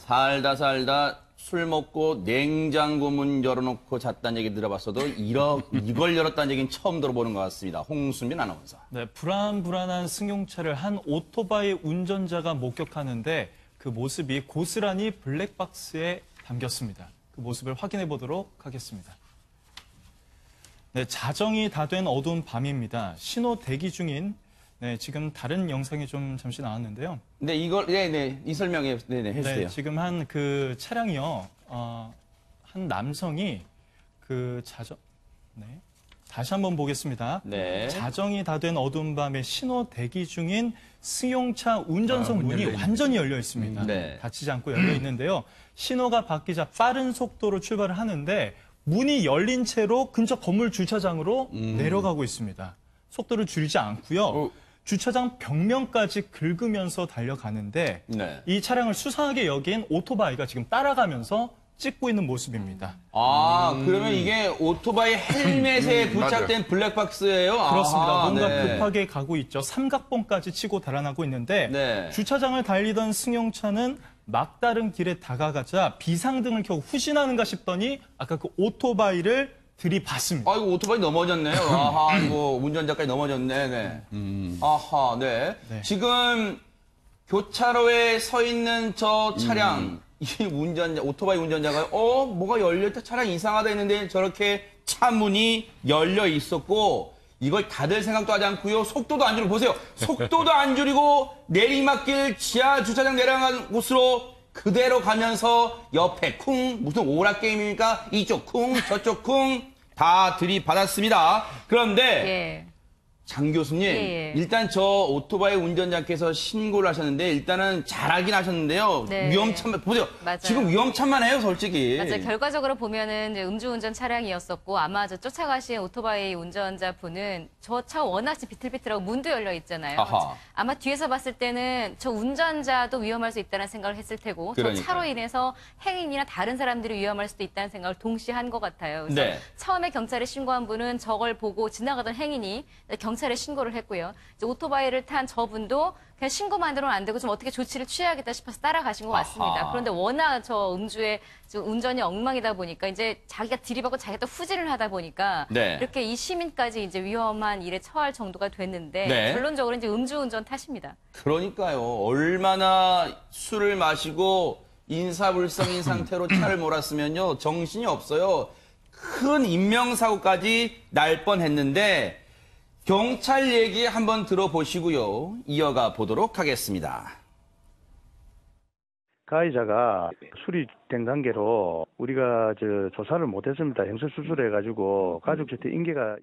살다 술 먹고 냉장고 문 열어놓고 잤다는 얘기 들어봤어도 이걸 열었다는 얘기는 처음 들어보는 것 같습니다. 홍순빈 아나운서. 네, 불안불안한 승용차를 한 오토바이 운전자가 목격하는데 그 모습이 고스란히 블랙박스에 담겼습니다. 그 모습을 확인해 보도록 하겠습니다. 네, 자정이 다 된 어두운 밤입니다. 신호 대기 중인 지금 다른 영상이 좀 잠시 나왔는데요. 네, 이 설명해, 해주세요. 네, 지금 한 그 차량이요, 한 남성이 다시 한번 보겠습니다. 네. 자정이 다 된 어두운 밤에 신호 대기 중인 승용차 운전석 문이 완전히 열려 있습니다. 네. 닫히지 않고 열려 있는데요. 신호가 바뀌자 빠른 속도로 출발을 하는데 문이 열린 채로 근처 건물 주차장으로 내려가고 있습니다. 속도를 줄이지 않고요. 주차장 벽면까지 긁으면서 달려가는데 네. 이 차량을 수상하게 여긴 오토바이가 지금 따라가면서 찍고 있는 모습입니다. 아, 그러면 이게 오토바이 헬멧에 부착된 블랙박스예요? 그렇습니다. 아하, 뭔가 네. 급하게 가고 있죠. 삼각봉까지 치고 달아나고 있는데 네. 주차장을 달리던 승용차는 막다른 길에 다가가자 비상등을 켜고 후진하는가 싶더니 아까 그 오토바이를 들이받습니다. 아이고, 오토바이 넘어졌네요. 아하, 아이고, 운전자까지 넘어졌네. 네. 아하, 네. 네. 지금 교차로에 서 있는 저 차량, 이 오토바이 운전자가, 뭐가 열려있다, 차량 이상하다 했는데 저렇게 차 문이 열려 있었고, 이걸 닫을 생각도 하지 않고요. 속도도 안 줄이고, 보세요. 속도도 안 줄이고, 내리막길 지하 주차장 내려간 곳으로 그대로 가면서 옆에 쿵, 무슨 오락게임입니까? 이쪽 쿵, 저쪽 쿵, 다 들이받았습니다. 그런데, 장 교수님, 일단 저 오토바이 운전자께서 신고를 하셨는데, 일단은 잘하긴 하셨는데요. 네. 위험천만, 보세요. 맞아요. 지금 위험천만해요, 솔직히. 맞아요. 결과적으로 보면은 이제 음주운전 차량이었었고 아마 저 쫓아가신 오토바이 운전자분은 저 차 워낙 비틀비틀하고 문도 열려 있잖아요. 아하. 아마 뒤에서 봤을 때는 저 운전자도 위험할 수 있다는 생각을 했을 테고 그러니까요. 저 차로 인해서 행인이나 다른 사람들이 위험할 수도 있다는 생각을 동시에 한 것 같아요. 그래서 네. 처음에 경찰에 신고한 분은 저걸 보고 지나가던 행인이 경찰에 신고를 했고요. 이제 오토바이를 탄 저분도 그냥 신고만으로는 안 되고 좀 어떻게 조치를 취해야겠다 싶어서 따라가신 것 같습니다. 아하. 그런데 워낙 저 음주에 지금 운전이 엉망이다 보니까 이제 자기가 들이받고 자기가 또 후진을 하다 보니까 네. 이렇게 이 시민까지 이제 위험한 일에 처할 정도가 됐는데 네. 결론적으로 이제 음주운전 탓입니다. 그러니까요. 얼마나 술을 마시고 인사불성인 상태로 차를 몰았으면요. 정신이 없어요. 큰 인명사고까지 날 뻔했는데 경찰 얘기 한번 들어보시고요. 이어가 보도록 하겠습니다. 가해자가 술이 된 관계로 우리가 조사를 못했습니다. 형사수술해가지고 가족한테 인계가.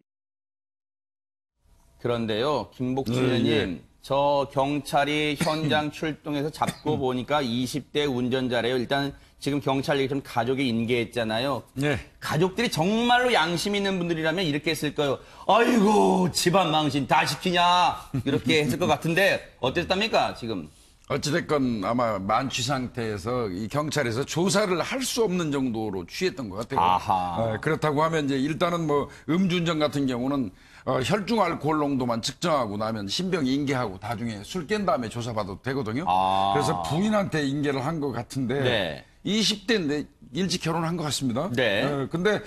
그런데요, 김복준님, 저 경찰이 현장 출동해서 잡고 보니까 20대 운전자래요. 일단 지금 경찰 얘기 좀 가족이 인계했잖아요. 네. 가족들이 정말로 양심 있는 분들이라면 이렇게 했을 거예요. 아이고, 집안 망신 다 시키냐? 이렇게 했을 것 같은데 어땠답니까, 지금? 어찌됐건 아마 만취 상태에서 이 경찰에서 조사를 할 수 없는 정도로 취했던 것 같아요. 아하. 그렇다고 하면 이제 일단은 뭐 음주운전 같은 경우는 혈중 알코올 농도만 측정하고 나면 신병 인계하고 나중에 술 깬 다음에 조사받아도 되거든요. 아. 그래서 부인한테 인계를 한 것 같은데 네. 20대인데 일찍 결혼한 것 같습니다. 네. 근데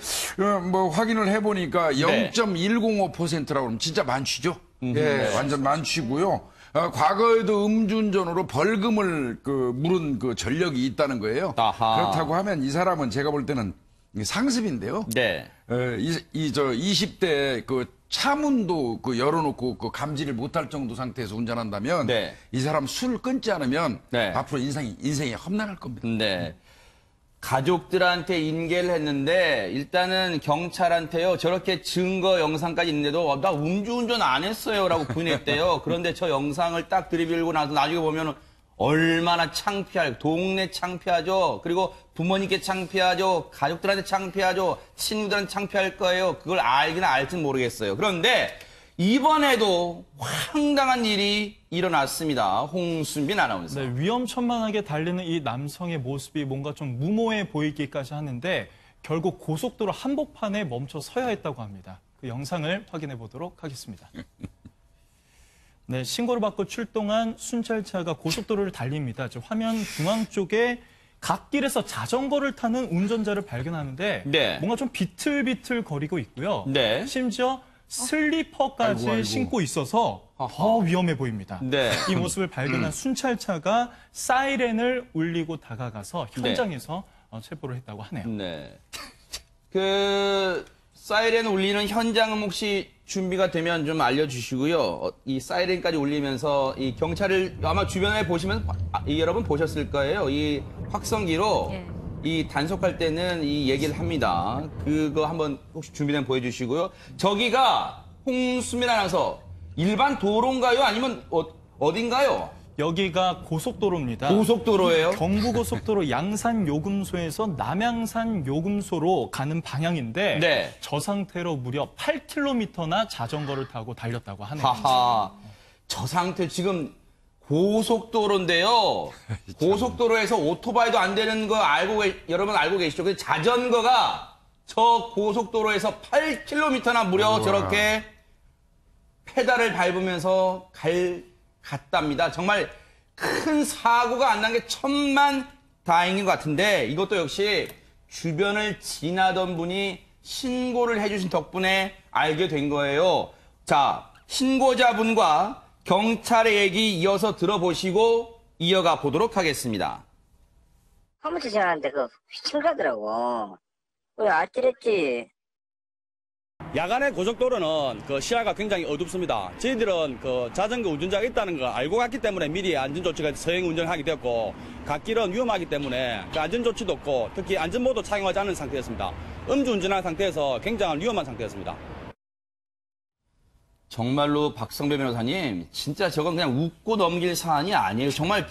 뭐 확인을 해보니까 네. 0.105%라고 하면 진짜 만취죠. 예, 네. 완전 만취고요. 과거에도 음주운전으로 벌금을 물은 그 전력이 있다는 거예요. 아하. 그렇다고 하면 이 사람은 제가 볼 때는 상습인데요. 네. 20대 그 차문도 열어놓고 감지를 못할 정도 상태에서 운전한다면 네. 이 사람 술을 끊지 않으면 네. 앞으로 인생이 험난할 겁니다. 네. 가족들한테 인계를 했는데 일단은 경찰한테요. 저렇게 증거 영상까지 있는데도 나 음주운전 안 했어요 라고 부인했대요. 그런데 저 영상을 딱 들이밀고 나서 나중에 보면 얼마나 동네 창피하죠. 그리고 부모님께 창피하죠. 가족들한테 창피하죠. 친구들한테 창피할 거예요. 그걸 알긴 알진 모르겠어요. 그런데 이번에도 황당한 일이 일어났습니다. 홍순빈 아나운서. 네, 위험천만하게 달리는 이 남성의 모습이 뭔가 좀 무모해 보이기까지 하는데 결국 고속도로 한복판에 멈춰 서야 했다고 합니다. 그 영상을 확인해 보도록 하겠습니다. 네, 신고를 받고 출동한 순찰차가 고속도로를 달립니다. 화면 중앙 쪽에 갓길에서 자전거를 타는 운전자를 발견하는데 네. 뭔가 좀 비틀비틀 거리고 있고요. 네. 심지어 슬리퍼까지 아이고. 신고 있어서 더 위험해 보입니다. 네. 이 모습을 발견한 순찰차가 사이렌을 울리고 다가가서 현장에서 체포를 했다고 하네요. 네. 그 사이렌 울리는 현장은 혹시 준비가 되면 좀 알려주시고요. 이 사이렌까지 울리면서 이 경찰을 아마 주변에 보시면 여러분 보셨을 거예요. 이 확성기로 예. 이 단속할 때는 이 얘기를 합니다. 그거 한번 혹시 준비되면 보여주시고요. 저기가 홍수민 아나운서 일반 도로인가요? 아니면 어딘가요? 여기가 고속도로입니다. 고속도로예요? 경부고속도로 양산 요금소에서 남양산 요금소로 가는 방향인데 네. 저 상태로 무려 8km나 자전거를 타고 달렸다고 하네요. 하하. 저 상태 지금 고속도로인데요. 고속도로에서 오토바이도 안 되는 거 여러분 알고 계시죠? 근데 자전거가 저 고속도로에서 8km나 무려 저렇게 페달을 밟으면서 갔답니다. 정말 큰 사고가 안 난 게 천만 다행인 것 같은데 이것도 역시 주변을 지나던 분이 신고를 해주신 덕분에 알게 된 거예요. 자, 신고자분과 경찰의 얘기 이어서 들어보시고 이어가 보도록 하겠습니다. 화물차 지나가는데 그 휘청 가더라고. 왜 아찔했지? 야간의 고속도로는 그 시야가 굉장히 어둡습니다. 저희들은 그 자전거 운전자가 있다는 걸 알고 갔기 때문에 미리 안전조치가 서행 운전을 하게 되었고, 갓길은 위험하기 때문에 그 안전조치도 없고, 특히 안전모도 착용하지 않은 상태였습니다. 음주운전한 상태에서 굉장히 위험한 상태였습니다. 정말로 박성배 변호사님, 진짜 저건 그냥 웃고 넘길 사안이 아니에요. 정말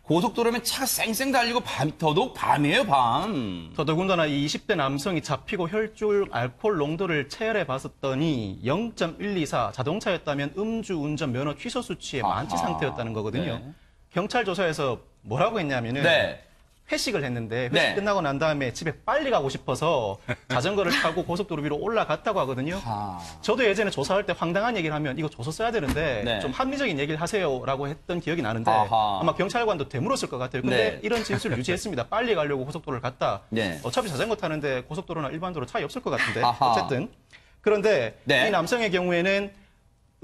고속도로면 차 쌩쌩 달리고 더더욱 밤이에요, 밤. 더더군다나 이 20대 남성이 잡히고 혈중 알코올 농도를 체열해 봤었더니 0.124 자동차였다면 음주운전 면허 취소 수치에 만취 상태였다는 거거든요. 네. 경찰 조사에서 뭐라고 했냐면은 네. 회식을 했는데 회식 네. 끝나고 난 다음에 집에 빨리 가고 싶어서 자전거를 타고 고속도로 위로 올라갔다고 하거든요. 저도 예전에 조사할 때 황당한 얘기를 하면 이거 조서 써야 되는데 네. 좀 합리적인 얘기를 하세요라고 했던 기억이 나는데 아하. 아마 경찰관도 되물었을 것 같아요. 근데 네. 이런 진술을 유지했습니다. 빨리 가려고 고속도로를 갔다. 네. 어차피 자전거 타는데 고속도로나 일반 도로 차이 없을 것 같은데 아하. 어쨌든 그런데 네. 이 남성의 경우에는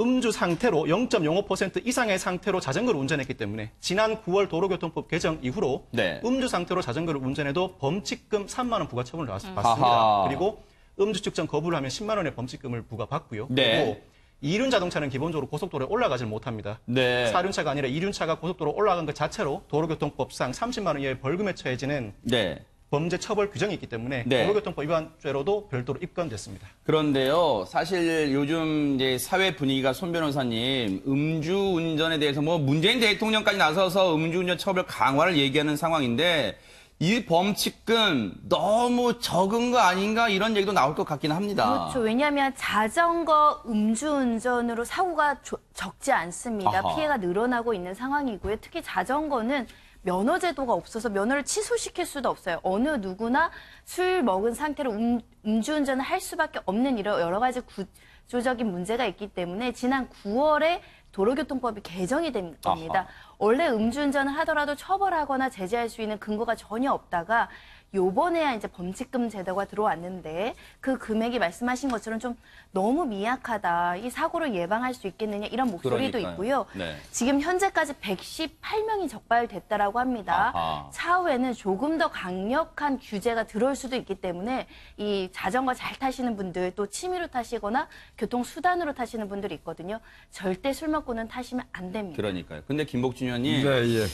음주 상태로 0.05% 이상의 상태로 자전거를 운전했기 때문에 지난 9월 도로교통법 개정 이후로 네. 음주 상태로 자전거를 운전해도 범칙금 3만 원 부과 처분을 받습니다. 아하. 그리고 음주 측정 거부를 하면 10만 원의 범칙금을 부과받고요. 네. 그리고 이륜 자동차는 기본적으로 고속도로에 올라가질 못합니다. 네. 사륜차가 아니라 이륜차가 고속도로 올라간 것 자체로 도로교통법상 30만 원 이하의 벌금에 처해지는 네. 범죄 처벌 규정이 있기 때문에 네. 도로교통법 위반죄로도 별도로 입건됐습니다. 그런데요, 사실 요즘 이제 사회 분위기가 손 변호사님, 음주운전에 대해서 뭐 문재인 대통령까지 나서서 음주운전 처벌 강화를 얘기하는 상황인데, 이 범칙금 너무 적은 거 아닌가 이런 얘기도 나올 것 같긴 합니다. 그렇죠. 왜냐하면 자전거 음주운전으로 사고가 적지 않습니다. 아하. 피해가 늘어나고 있는 상황이고요. 특히 자전거는 면허 제도가 없어서 면허를 취소시킬 수도 없어요. 어느 누구나 술 먹은 상태로 음주운전을 할 수밖에 없는 이런 여러 가지 구조적인 문제가 있기 때문에 지난 9월에 도로교통법이 개정이 된 겁니다. 아하. 원래 음주운전을 하더라도 처벌하거나 제재할 수 있는 근거가 전혀 없다가 요번에야 이제 범칙금 제도가 들어왔는데 그 금액이 말씀하신 것처럼 좀 너무 미약하다. 이 사고를 예방할 수 있겠느냐 이런 목소리도 그러니까요. 있고요. 네. 지금 현재까지 118명이 적발됐다라고 합니다. 아하. 차후에는 조금 더 강력한 규제가 들어올 수도 있기 때문에 이 자전거 잘 타시는 분들 또 취미로 타시거나 교통수단으로 타시는 분들이 있거든요. 절대 술 먹고는 타시면 안 됩니다. 그러니까요. 근데 김복준 의원님, 네, 예.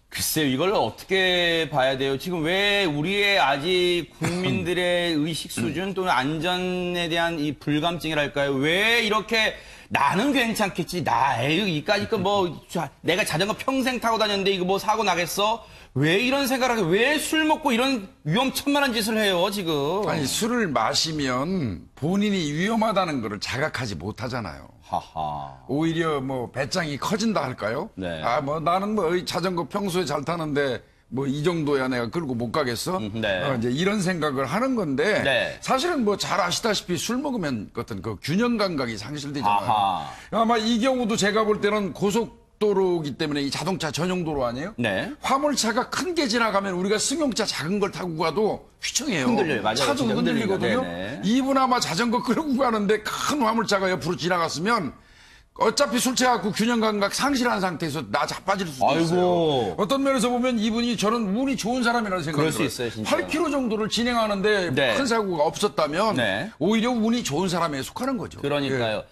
글쎄요, 이걸 어떻게 봐야 돼요? 지금 왜 우리의 아직 국민들의 의식 수준 또는 안전에 대한 이 불감증이랄까요? 왜 이렇게 나는 괜찮겠지, 이까짓 거 내가 자전거 평생 타고 다녔는데 이거 뭐 사고 나겠어? 왜 이런 생각을 하게, 왜 술 먹고 이런 위험천만한 짓을 해요, 지금? 아니, 술을 마시면 본인이 위험하다는 것을 자각하지 못하잖아요. 하하. 오히려 뭐 배짱이 커진다 할까요? 네. 나는 자전거 평소에 잘 타는데 뭐 이 정도야 내가 끌고 못 가겠어? 네. 이제 이런 생각을 하는 건데 네. 사실은 뭐 잘 아시다시피 술 먹으면 어떤 그 균형 감각이 상실되잖아요. 아하. 아마 이 경우도 제가 볼 때는 고속도로이기 때문에 이 자동차 전용 도로 아니에요? 네. 화물차가 큰 게 지나가면 우리가 승용차 작은 걸 타고 가도 휘청해요. 흔들려요. 맞아요. 차도 진짜 흔들리거든요. 흔들립니다. 네네. 이분 아마 자전거 끌고 가는데 큰 화물차가 옆으로 지나갔으면 어차피 술 취해갖고 균형 감각 상실한 상태에서 나 자빠질 수도 아이고. 있어요. 어떤 면에서 보면 이분이 저는 운이 좋은 사람이라는 생각이 그럴 수 들어요. 있어요, 진짜. 8km 정도를 진행하는데 네. 큰 사고가 없었다면 네. 오히려 운이 좋은 사람에 속하는 거죠. 그러니까요. 예.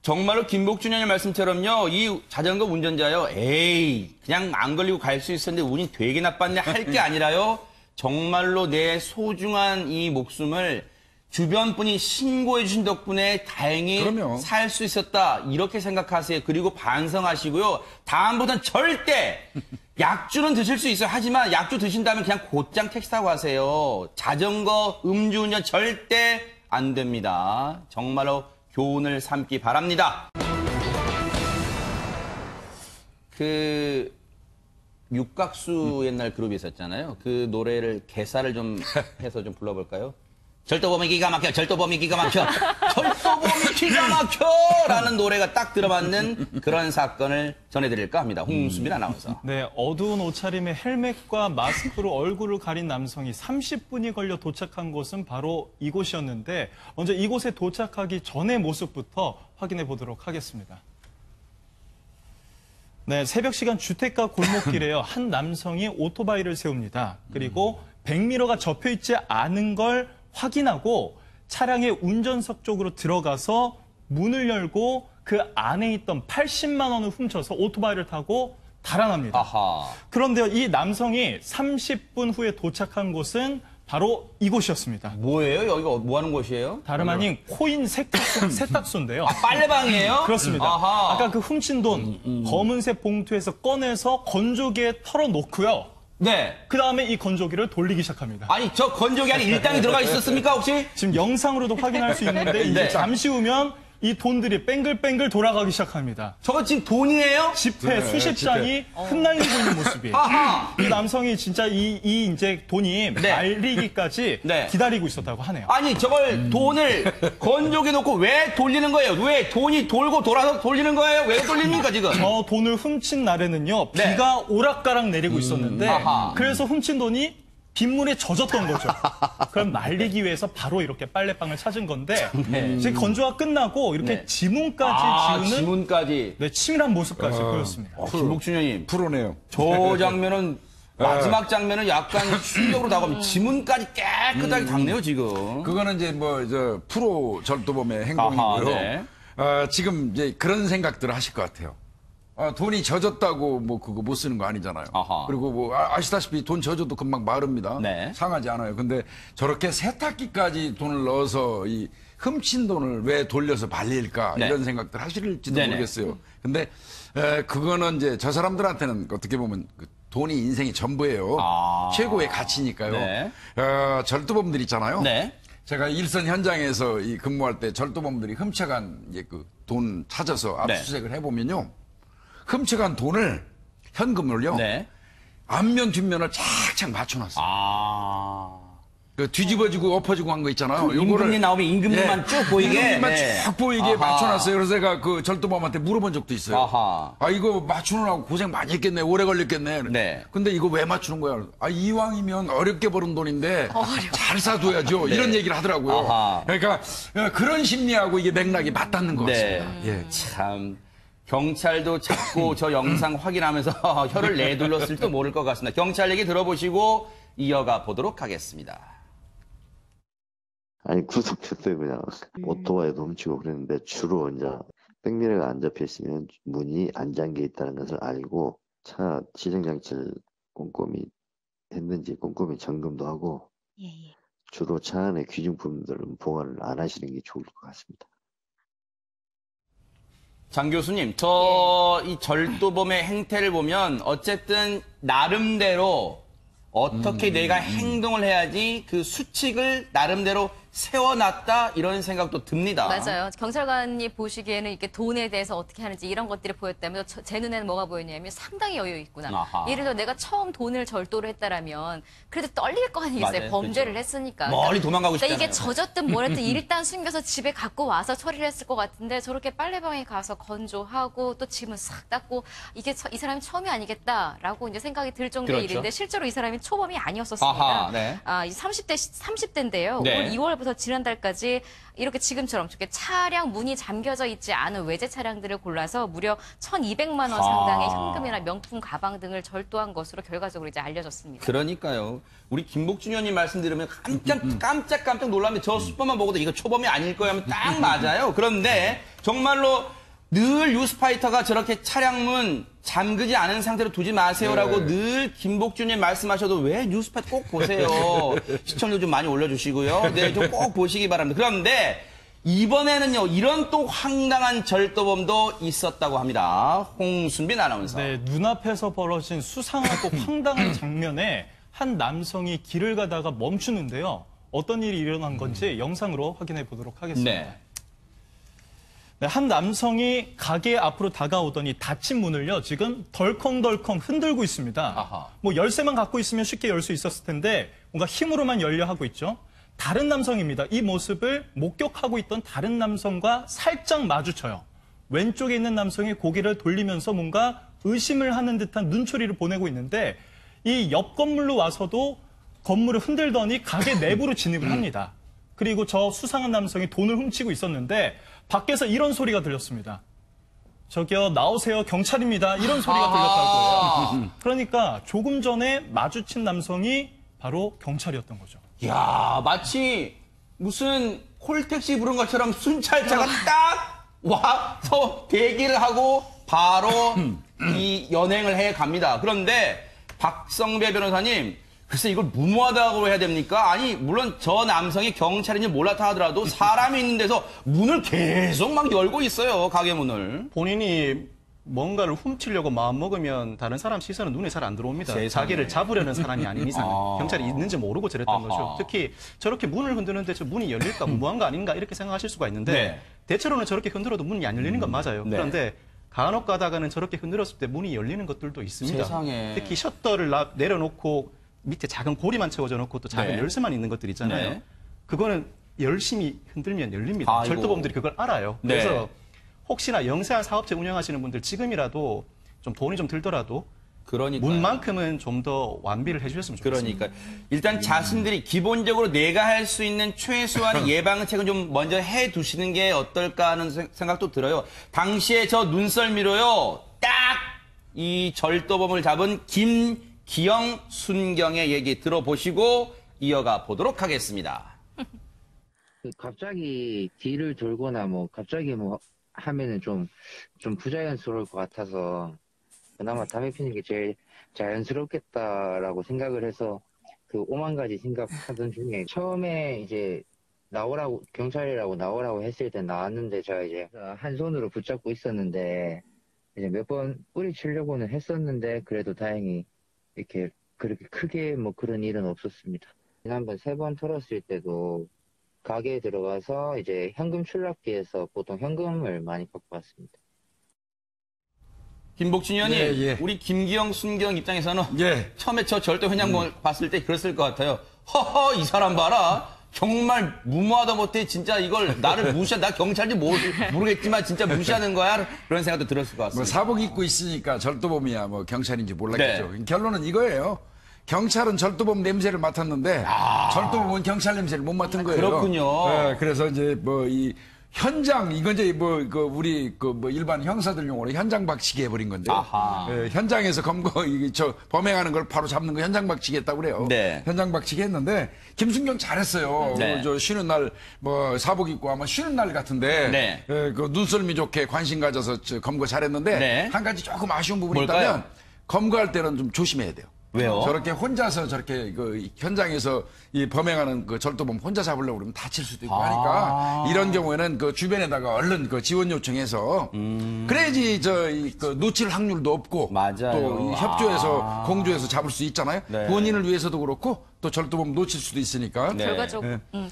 정말로 김복준 의원님 말씀처럼요, 이 자전거 운전자요, 에이, 그냥 안 걸리고 갈 수 있었는데 운이 되게 나빴네 할 게 아니라요, 정말로 내 소중한 이 목숨을 주변 분이 신고해 주신 덕분에 다행히 그럼요. 살 수 있었다. 이렇게 생각하세요. 그리고 반성하시고요. 다음부터는 절대 약주는 드실 수 있어요. 하지만 약주 드신다면 그냥 곧장 택시 타고 가세요. 자전거 음주운전 절대 안 됩니다. 정말로 교훈을 삼기 바랍니다. 그 육각수 옛날 그룹이 있었잖아요. 그 노래를 개사를 좀 해서 좀 불러볼까요? 절도범이 기가 막혀, 절도범이 기가 막혀, 절도범이 기가 막혀! 라는 노래가 딱 들어맞는 그런 사건을 전해드릴까 합니다. 홍수빈 아나운서. 네, 어두운 옷차림에 헬멧과 마스크로 얼굴을 가린 남성이 30분이 걸려 도착한 곳은 바로 이곳이었는데 먼저 이곳에 도착하기 전의 모습부터 확인해 보도록 하겠습니다. 네, 새벽 시간 주택가 골목길에요. 한 남성이 오토바이를 세웁니다. 그리고 백미러가 접혀 있지 않은 걸 확인하고 차량의 운전석 쪽으로 들어가서 문을 열고 그 안에 있던 80만 원을 훔쳐서 오토바이를 타고 달아납니다. 아하. 그런데요, 이 남성이 30분 후에 도착한 곳은 바로 이곳이었습니다. 뭐예요? 여기가 뭐 하는 곳이에요? 다름 아닌 코인 세탁소인데요. 아, 빨래방이에요? 그렇습니다. 아하. 아까 그 훔친 돈 검은색 봉투에서 꺼내서 건조기에 털어놓고요. 네. 그 다음에 이 건조기를 돌리기 시작합니다. 아니, 저 건조기 안에 일당이 들어가 있었습니까, 혹시? 지금 영상으로도 확인할 수 있는데 이제 네. 잠시 후면 이 돈들이 뱅글뱅글 돌아가기 시작합니다. 저거 지금 돈이에요? 지폐 수십 장이 흩날리고 있는 모습이에요. 아하. 이 남성이 진짜 이 이제 돈이 네. 말리기까지 네. 기다리고 있었다고 하네요. 아니, 저걸 돈을 건조기에 놓고 왜 돌리는 거예요? 왜 돈이 돌고 돌아서 돌리는 거예요? 왜 돌립니까, 지금? 저 돈을 훔친 날에는요, 네. 비가 오락가락 내리고 있었는데, 아하. 그래서 훔친 돈이 빗물에 젖었던 거죠. 그럼 말리기 위해서 바로 이렇게 빨래방을 찾은 건데, 이제 건조가 끝나고 이렇게 네. 지문까지 지우는 지문까지. 네, 치밀한 모습까지 보였습니다. 김복준 의원님. 프로네요. 저 장면은 마지막 장면은 약간 충격으로 다가오면 지문까지 깨끗하게 닦네요, 지금. 그거는 이제 뭐 저 프로 절도범의 행동이고요. 아하, 네. 지금 이제 그런 생각들을 하실 것 같아요. 돈이 젖었다고 뭐 그거 못 쓰는 거 아니잖아요. 아하. 그리고 뭐 아시다시피 돈 젖어도 금방 마릅니다. 네. 상하지 않아요. 근데 저렇게 세탁기까지 돈을 넣어서 이 훔친 돈을 왜 돌려서 말릴까 네. 이런 생각들 하실지도 네네. 모르겠어요. 근데 그거는 이제 저 사람들한테는 어떻게 보면 그 돈이 인생의 전부예요. 아. 최고의 가치니까요. 네. 절도범들 있잖아요. 네. 제가 일선 현장에서 이 근무할 때 절도범들이 훔쳐간 이제 그 돈 찾아서 압수수색을 해보면요. 훔쳐간 돈을 현금을요. 네. 앞면 뒷면을 착착 맞춰놨어요. 아. 그 뒤집어지고 엎어지고 한 거 있잖아요. 임금님 나오면 임금님만 쭉 보이게. 임금님만 네. 쭉 보이게 아하. 맞춰놨어요. 그래서 제가 그 절도범한테 물어본 적도 있어요. 아하. 이거 맞추느라고 고생 많이 했겠네. 오래 걸렸겠네. 네. 근데 이거 왜 맞추는 거야? 이왕이면 어렵게 버는 돈인데 잘 사둬야죠. 네. 이런 얘기를 하더라고요. 아하. 그러니까 그런 심리하고 이게 맥락이 맞닿는 것 네. 같습니다. 예. 참. 경찰도 자꾸 저 영상 확인하면서 혀를 내둘렀을지도 모를 것 같습니다. 경찰 얘기 들어보시고 이어가 보도록 하겠습니다. 아니 구속됐어요 그냥. 오토바이도 훔치고 그랬는데 주로 이제 백미러가 안 잡혀 있으면 문이 안 잠겨 있다는 것을 알고 차 지정장치를 꼼꼼히 했는지 꼼꼼히 점검도 하고 주로 차 안에 귀중품들은 보관을 안 하시는 게 좋을 것 같습니다. 장 교수님, 이 절도범의 행태를 보면 어쨌든 나름대로 어떻게 내가 행동을 해야지 그 수칙을 나름대로 세워놨다 이런 생각도 듭니다. 맞아요. 경찰관이 보시기에는 이렇게 돈에 대해서 어떻게 하는지 이런 것들이 보였다면 제 눈에는 뭐가 보였냐면 상당히 여유 있구나. 아하. 예를 들어 내가 처음 돈을 절도를 했다라면 그래도 떨릴 거 아니겠어요. 맞아요. 범죄를 그렇죠. 했으니까. 멀리 도망가고 그러니까 싶잖아요. 이게 젖었든 뭐랬든 일단 숨겨서 집에 갖고 와서 처리를 했을 것 같은데 저렇게 빨래방에 가서 건조하고 또 짐을 싹 닦고 이게 이 사람이 처음이 아니겠다라고 이제 생각이 들 정도의 그렇죠. 일인데 실제로 이 사람이 초범이 아니었었습니다. 아하, 네. 30대인데요. 네. 올 2월부터 지난달까지 이렇게 지금처럼 저렇게 차량 문이 잠겨져 있지 않은 외제 차량들을 골라서 무려 1,200만 원 상당의 현금이나 명품 가방 등을 절도한 것으로 결과적으로 이제 알려졌습니다. 그러니까요. 우리 김복준 의원님 말씀 들으면 깜짝 놀랍니다. 저 수법만 보고도 이거 초범이 아닐 거야 하면 딱 맞아요. 그런데 정말로 늘 뉴스파이터가 저렇게 차량문 잠그지 않은 상태로 두지 마세요라고 늘 김복준 의원 말씀하셔도 왜 뉴스파이터 꼭 보세요. 시청률 좀 많이 올려주시고요. 네, 좀 꼭 보시기 바랍니다. 그런데 이번에는요, 이런 또 황당한 절도범도 있었다고 합니다. 홍순빈 아나운서. 네, 눈앞에서 벌어진 수상하고 황당한 장면에 한 남성이 길을 가다가 멈추는데요. 어떤 일이 일어난 건지 영상으로 확인해 보도록 하겠습니다. 네. 네, 한 남성이 가게 앞으로 다가오더니 닫힌 문을요, 지금 덜컹덜컹 흔들고 있습니다. 아하. 뭐 열쇠만 갖고 있으면 쉽게 열 수 있었을 텐데 뭔가 힘으로만 열려 하고 있죠. 다른 남성입니다. 이 모습을 목격하고 있던 다른 남성과 살짝 마주쳐요. 왼쪽에 있는 남성이 고개를 돌리면서 뭔가 의심을 하는 듯한 눈초리를 보내고 있는데 이 옆 건물로 와서도 건물을 흔들더니 가게 내부로 진입을 합니다. 그리고 저 수상한 남성이 돈을 훔치고 있었는데 밖에서 이런 소리가 들렸습니다. 저기요, 나오세요, 경찰입니다. 이런 소리가 들렸다고 해요. 그러니까 조금 전에 마주친 남성이 바로 경찰이었던 거죠. 이야, 마치 무슨 콜택시 부른 것처럼 순찰차가 딱 와서 대기를 하고 바로 이 연행을 해 갑니다. 그런데 박성배 변호사님, 글쎄 이걸 무모하다고 해야 됩니까? 아니, 물론 저 남성이 경찰인지 몰랐다 하더라도 사람이 있는 데서 문을 계속 막 열고 있어요, 가게 문을. 본인이 뭔가를 훔치려고 마음먹으면 다른 사람 시선은 눈에 잘 안 들어옵니다. 세상에. 자기를 잡으려는 사람이 아닌 이상 아. 경찰이 있는지 모르고 저랬던 아하. 거죠. 특히 저렇게 문을 흔드는데 저 문이 열릴까 무모한 거 아닌가 이렇게 생각하실 수가 있는데 네. 대체로는 저렇게 흔들어도 문이 안 열리는 건 맞아요. 네. 그런데 간혹 가다가는 저렇게 흔들었을 때 문이 열리는 것들도 있습니다. 세상에. 특히 셔터를 내려놓고 밑에 작은 고리만 채워져 놓고 또 작은 네. 열쇠만 있는 것들 있잖아요. 네. 그거는 열심히 흔들면 열립니다. 아이고. 절도범들이 그걸 알아요. 네. 그래서 혹시나 영세한 사업체 운영하시는 분들 지금이라도 좀 돈이 좀 들더라도 그러니까. 문만큼은 좀 더 완비를 해주셨으면 좋겠습니다. 그러니까 일단 자신들이 기본적으로 내가 할 수 있는 최소한 예방책은 좀 먼저 해 두시는 게 어떨까 하는 생각도 들어요. 당시에 저 눈썰미로요, 딱 이 절도범을 잡은 김기영, 순경의 얘기 들어보시고 이어가 보도록 하겠습니다. 갑자기 뒤를 돌거나 뭐 갑자기 뭐 하면은 좀 부자연스러울 것 같아서 그나마 담배 피는 게 제일 자연스럽겠다라고 생각을 해서 그 5만 가지 생각하던 중에 처음에 이제 나오라고 경찰이라고 나오라고 했을 때 나왔는데 제가 이제 한 손으로 붙잡고 있었는데 이제 몇 번 뿌리치려고는 했었는데 그래도 다행히 이렇게 그렇게 크게 뭐 그런 일은 없었습니다. 지난번 3번 털었을 때도 가게에 들어가서 이제 현금 출납기에서 보통 현금을 많이 갖고 왔습니다. 김복준 의원님, 예, 예. 우리 김기영, 순경 입장에서는 예. 처음에 저 절도 현장범을 봤을 때 그랬을 것 같아요. 허허, 이 사람 봐라. 정말 무모하다 못해 진짜 이걸 나를 나 경찰인지 모르겠지만 진짜 무시하는 거야. 그런 생각도 들었을 것 같습니다. 뭐 사복 입고 있으니까 절도범이야 뭐 경찰인지 몰랐겠죠. 결론은 이거예요. 경찰은 절도범 냄새를 맡았는데 절도범은 경찰 냄새를 못 맡은 거예요. 그렇군요. 네, 그래서 이제 뭐 이 현장 이건 이제 뭐 그 우리 그 뭐 일반 형사들 용어로 현장 박치기 해버린 건데 현장에서 검거 저 범행하는 걸 바로 잡는 거 현장 박치기 했다고 그래요. 네. 현장 박치기 했는데 김순경 잘했어요. 네. 저 쉬는 날 뭐 사복 입고 아마 쉬는 날 같은데 네. 그 눈썰미 좋게 관심 가져서 검거 잘했는데 네. 한 가지 조금 아쉬운 부분이 뭘까요? 있다면 검거할 때는 좀 조심해야 돼요. 왜요? 저렇게 혼자서 저렇게 그 현장에서 이 범행하는 그 절도범 혼자 잡으려고 그러면 다칠 수도 있고 하니까 이런 경우에는 그 주변에다가 얼른 그 지원 요청해서 그래야지 그 놓칠 확률도 없고 맞아요. 또 협조해서 공조해서 잡을 수 있잖아요. 네. 본인을 위해서도 그렇고 또 절도범 놓칠 수도 있으니까. 네.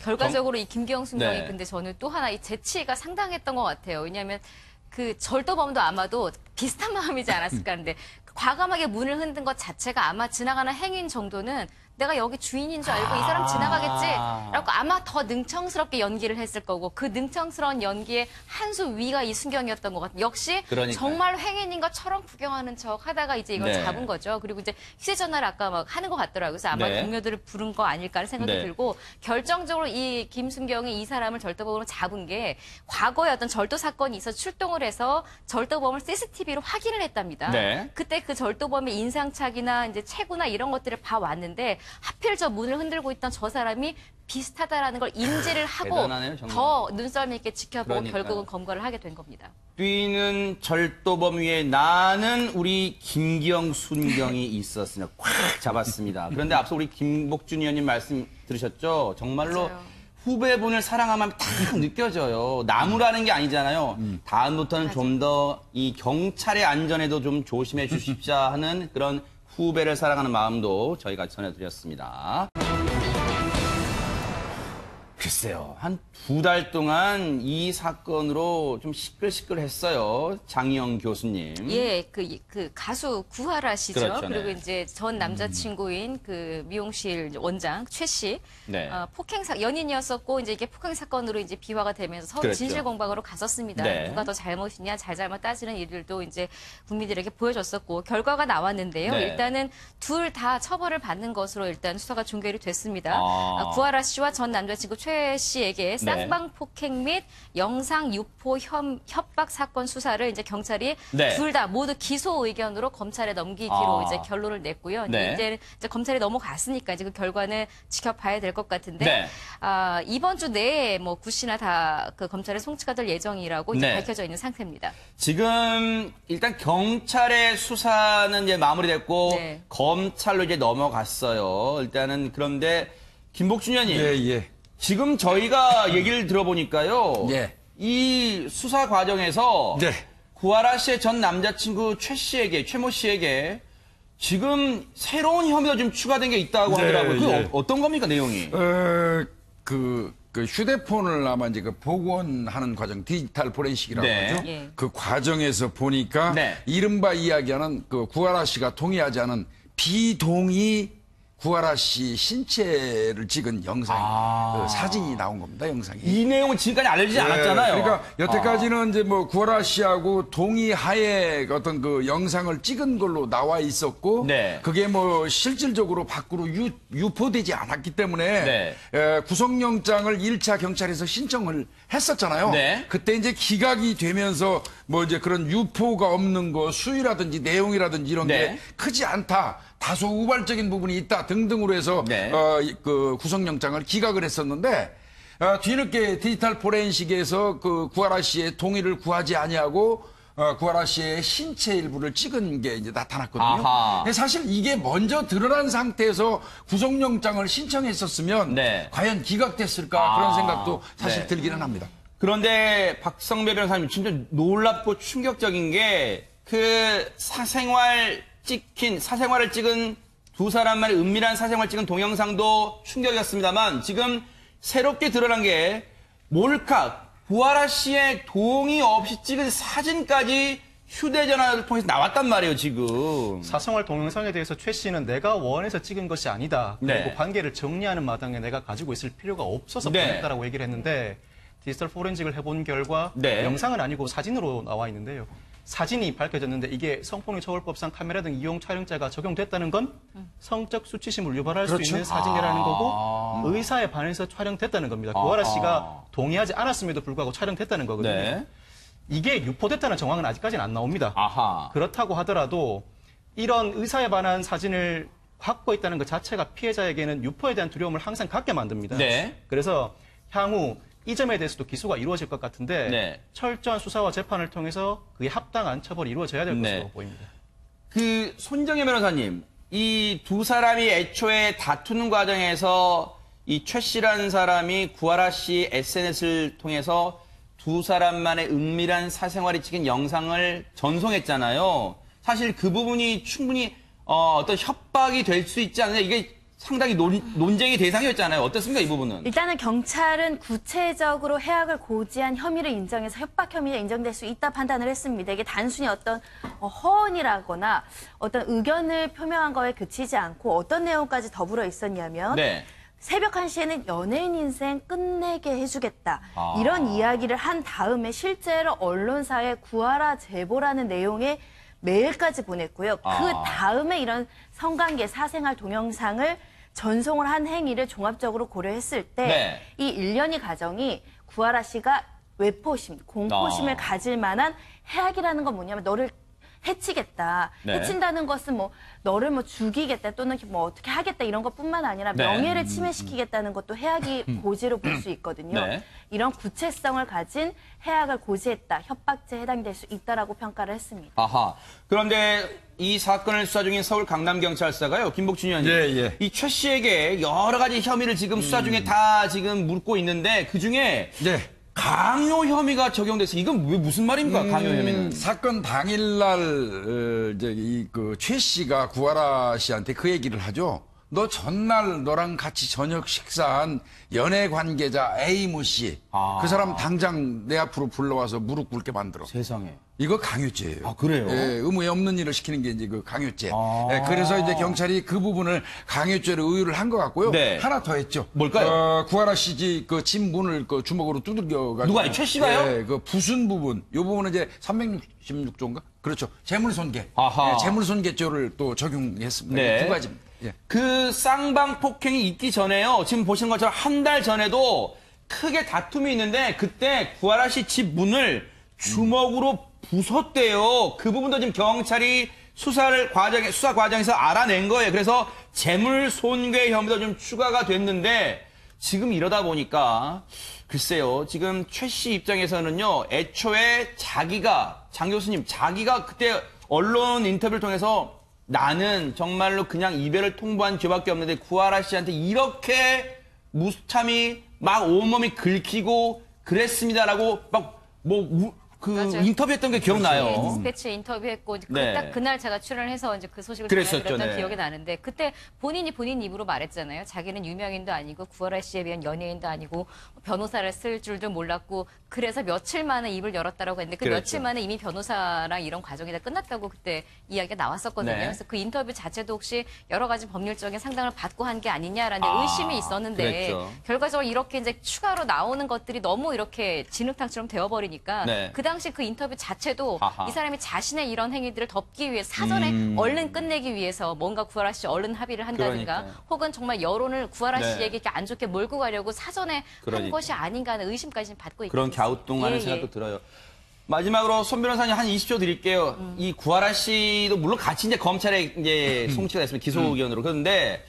결과적으로 이 김기영 순경이 네. 근데 저는 또 하나 이 재치가 상당했던 것 같아요. 왜냐하면 그 절도범도 아마도 비슷한 마음이지 않았을까 하는데 과감하게 문을 흔든 것 자체가 아마 지나가는 행인 정도는 내가 여기 주인인 줄 알고 이 사람 지나가겠지 라고 아마 더 능청스럽게 연기를 했을 거고 그 능청스러운 연기의 한 수 위가 이 순경이었던 것 같아요. 역시 그러니까요. 정말 행인인 것처럼 구경하는 척 하다가 이제 이걸 네. 잡은 거죠. 그리고 이제 휴대전화를 아까 막 하는 것 같더라고요. 그래서 아마 네. 동료들을 부른 거 아닐까 하는 생각이 네. 들고 결정적으로 이 김순경이 이 사람을 절도범으로 잡은 게 과거에 어떤 절도 사건이 있어 출동을 해서 절도범을 CCTV로 확인을 했답니다. 네. 그때 그 절도범의 인상착이나 이제 체구나 이런 것들을 봐왔는데 하필 저 문을 흔들고 있던 저 사람이 비슷하다라는 걸 인지를 하고 대단하네요, 정말. 더 눈썰미 있게 지켜보고 그러니까요. 결국은 검거를 하게 된 겁니다. 뛰는 절도범 위에 나는 우리 김기영 순경이 있었으며 꽉 잡았습니다. 그런데 앞서 우리 김복준 의원님 말씀 들으셨죠? 정말로 맞아요. 후배분을 사랑하면 딱 느껴져요. 나무라는 게 아니잖아요. 다음부터는 좀 더 이 경찰의 안전에도 좀 조심해 주십사 하는 그런 후배를 사랑하는 마음도 저희가 전해드렸습니다. 글쎄요, 한 2달 동안 이 사건으로 좀 시끌시끌했어요. 장희영 교수님. 예, 그 가수 구하라 씨죠. 그렇죠, 그리고 네. 이제 전 남자친구인 그 미용실 원장 최 씨. 네. 연인이었었고 이제 이게 폭행 사건으로 이제 비화가 되면서 서로 그랬죠. 진실 공방으로 갔었습니다. 네. 누가 더 잘못이냐, 잘잘못 따지는 일들도 이제 국민들에게 보여줬었고 결과가 나왔는데요. 네. 일단은 둘 다 처벌을 받는 것으로 일단 수사가 종결이 됐습니다. 아. 구하라 씨와 전 남자친구 최 씨에게 쌍방 폭행 및 영상 유포 협박 사건 수사를 이제 경찰이 네. 둘 다 모두 기소 의견으로 검찰에 넘기기로 아. 이제 결론을 냈고요. 네. 이제 검찰이 넘어갔으니까 이제 그 결과는 지켜봐야 될 것 같은데 네. 이번 주 내에 뭐 구씨나 다 그 검찰에 송치가 될 예정이라고 이제 네. 밝혀져 있는 상태입니다. 지금 일단 경찰의 수사는 이제 마무리됐고 네. 검찰로 이제 넘어갔어요. 일단은 그런데 김복준 의원님. 예. 지금 저희가 얘기를 들어보니까요. 예. 이 수사 과정에서 네. 구하라 씨의 전 남자친구 최모 씨에게 지금 새로운 혐의가 좀 추가된 게 있다고 네, 하더라고요. 그 예. 어떤 겁니까, 내용이? 그 휴대폰을 아마 이제 그 복원하는 과정, 디지털 포렌식이라고 네. 하죠. 예. 그 과정에서 보니까 네. 이른바 이야기하는 그 구하라 씨가 동의하지 않은 비동의 구하라 씨 신체를 찍은 영상이, 그 사진이 나온 겁니다, 영상이. 이 내용은 지금까지 알려지지 않았잖아요. 그러니까 여태까지는 이제 뭐 구하라 씨하고 동의하에 어떤 그 영상을 찍은 걸로 나와 있었고, 네. 그게 뭐 실질적으로 밖으로 유포되지 않았기 때문에 네. 구속영장을 1차 경찰에서 신청을 했었잖아요. 네. 그때 이제 기각이 되면서 뭐 이제 그런 유포가 없는 거 수위라든지 내용이라든지 이런 네. 게 크지 않다. 다소 우발적인 부분이 있다 등등으로 해서 네. 그 구속영장을 기각을 했었는데 뒤늦게 디지털 포렌식에서 그 구하라 씨의 동의를 구하지 아니하고 구하라 씨의 신체 일부를 찍은 게 이제 나타났거든요. 아하. 근데 사실 이게 먼저 드러난 상태에서 구속영장을 신청했었으면 네. 과연 기각됐을까 그런 생각도 사실 네. 들기는 합니다. 그런데 박성배 변호사님 진짜 놀랍고 충격적인 게 그 사생활을 찍은 두 사람만의 은밀한 사생활을 찍은 동영상도 충격이었습니다만 지금 새롭게 드러난 게 몰카, 구하라 씨의 동의 없이 찍은 사진까지 휴대전화를 통해서 나왔단 말이에요, 지금. 사생활 동영상에 대해서 최 씨는 내가 원해서 찍은 것이 아니다. 그리고 네. 관계를 정리하는 마당에 내가 가지고 있을 필요가 없어서 네. 보냈다라고 얘기를 했는데 디지털 포렌식을 해본 결과 네. 영상은 아니고 사진으로 나와 있는데요. 사진이 밝혀졌는데 이게 성폭력처벌법상 카메라 등 이용 촬영죄가 적용됐다는 건 성적 수치심을 유발할 그렇죠. 수 있는 사진이라는 거고 의사에 반해서 촬영됐다는 겁니다. 구하라 씨가 동의하지 않았음에도 불구하고 촬영됐다는 거거든요. 네. 이게 유포됐다는 정황은 아직까지는 안 나옵니다. 아하. 그렇다고 하더라도 이런 의사에 반한 사진을 갖고 있다는 것 자체가 피해자에게는 유포에 대한 두려움을 항상 갖게 만듭니다. 네. 그래서 향후 이 점에 대해서도 기소가 이루어질 것 같은데 네. 철저한 수사와 재판을 통해서 그에 합당한 처벌이 이루어져야 될 네. 것으로 보입니다. 그 손정혜 변호사님, 이 두 사람이 애초에 다투는 과정에서 이 최 씨라는 사람이 구하라 씨 SNS를 통해서 두 사람만의 은밀한 사생활이 찍힌 영상을 전송했잖아요. 사실 그 부분이 충분히 어떤 협박이 될 수 있지 않느냐, 이게 상당히 논쟁의 대상이었잖아요. 어떻습니까, 이 부분은? 일단은 경찰은 구체적으로 해악을 고지한 혐의를 인정해서 협박 혐의가 인정될 수 있다 판단을 했습니다. 이게 단순히 어떤 허언이라거나 어떤 의견을 표명한 거에 그치지 않고 어떤 내용까지 더불어 있었냐면 네. 새벽 1시에는 연예인 인생 끝내게 해주겠다. 이런 이야기를 한 다음에 실제로 언론사에 구하라 제보라는 내용의 메일까지 보냈고요. 그 다음에 이런 성관계 사생활 동영상을 전송을 한 행위를 종합적으로 고려했을 때 이 일련의 과정이 구하라 씨가 외포심, 공포심을 가질 만한 해악이라는 건 뭐냐면 너를 해치겠다. 해친다는 것은 뭐 너를 뭐 죽이겠다 또는 뭐 어떻게 하겠다 이런 것뿐만 아니라 명예를 침해시키겠다는 것도 해악이 고지로 볼 수 있거든요. 이런 구체성을 가진 해악을 고지했다. 협박죄에 해당될 수 있다라고 평가를 했습니다. 아하. 그런데 이 사건을 수사 중인 서울 강남경찰서가요, 김복준 의원님. 이 최 씨에게 여러 가지 혐의를 지금 수사 중에 다 지금 묻고 있는데 그 중에 강요 혐의가 적용돼서 이건 왜 무슨 말입니까? 강요 혐의는. 사건 당일날 이제 그 최 씨가 구하라 씨한테 그 얘기를 하죠. 너 전날 너랑 같이 저녁 식사한 연애 관계자 A모 씨. 그 사람 당장 내 앞으로 불러와서 무릎 꿇게 만들어. 세상에. 이거 강요죄예요. 아, 그래요? 예, 의무에 없는 일을 시키는 게 이제 그 강요죄. 예, 그래서 이제 경찰이 그 부분을 강요죄로 의유를 한 것 같고요. 하나 더 했죠. 뭘까요? 구하라 씨 그 집 문을 그 주먹으로 두들겨가지고. 누가요? 최 씨가요? 예, 그 부순 부분. 요 부분은 이제 366조인가? 그렇죠. 재물손괴. 아하. 예, 재물손괴죄를 또 적용했습니다. 두 가지입니다. 예. 그 쌍방 폭행이 있기 전에요. 지금 보시는 것처럼 한 달 전에도 크게 다툼이 있는데 그때 구하라 씨 집 문을 주먹으로 부쉈대요. 그 부분도 지금 경찰이 수사 과정에서 알아낸 거예요. 그래서 재물 손괴 혐의도 좀 추가가 됐는데 지금 이러다 보니까 글쎄요. 지금 최 씨 입장에서는요. 애초에 자기가 장 교수님 자기가 그때 언론 인터뷰를 통해서 나는 정말로 그냥 이별을 통보한 죄밖에 없는데 구하라 씨한테 이렇게 무참히 막 온몸이 긁히고 그랬습니다라고 인터뷰했던 게 기억나요. 디스패치 인터뷰했고 네. 딱 그날 제가 출연을 해서 이제 그 소식을 그랬었죠, 전해드렸던 네. 기억이 나는데 그때 본인 입으로 말했잖아요. 자기는 유명인도 아니고 구하라 씨에 비한 연예인도 아니고 변호사를 쓸 줄도 몰랐고 그래서 며칠 만에 입을 열었다라고 했는데 그 그렇죠. 며칠 만에 이미 변호사랑 이런 과정이 다 끝났다고 그때 이야기가 나왔었거든요. 네. 그래서 그 인터뷰 자체도 혹시 여러 가지 법률적인 상담을 받고 한 게 아니냐라는 의심이 있었는데 그랬죠. 결과적으로 이렇게 이제 추가로 나오는 것들이 너무 이렇게 진흙탕처럼 되어버리니까 네. 그 당시 그 인터뷰 자체도 아하. 이 사람이 자신의 이런 행위들을 덮기 위해 사전에 얼른 끝내기 위해서 뭔가 구하라 씨 얼른 합의를 한다든가 그러니까요. 혹은 정말 여론을 구하라 네. 씨에게 이렇게 안 좋게 몰고 가려고 사전에 한 그러니까. 것이 아닌가 하는 의심까지 받고 있고 그런 갸우뚱하는 생각도 들어요. 마지막으로 손 변호사님 한 20초 드릴게요. 이 구하라 씨도 물론 같이 이제 검찰에 이제 송치가 됐습니다. 기소 의견으로. 그런데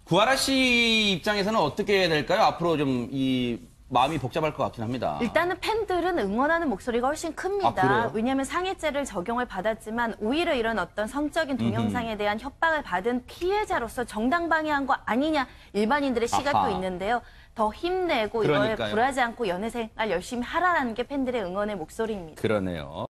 구하라 씨 입장에서는 어떻게 해야 될까요? 앞으로 좀 이 마음이 복잡할 것 같긴 합니다. 일단은 팬들은 응원하는 목소리가 훨씬 큽니다. 그래요? 왜냐하면 상해죄를 적용을 받았지만 오히려 이런 어떤 성적인 동영상에 대한 협박을 받은 피해자로서 정당방위한 거 아니냐 일반인들의 시각도 있는데요. 더 힘내고 이거에 그러니까요. 굴하지 않고 연애 생활 열심히 하라는 게 팬들의 응원의 목소리입니다. 그러네요.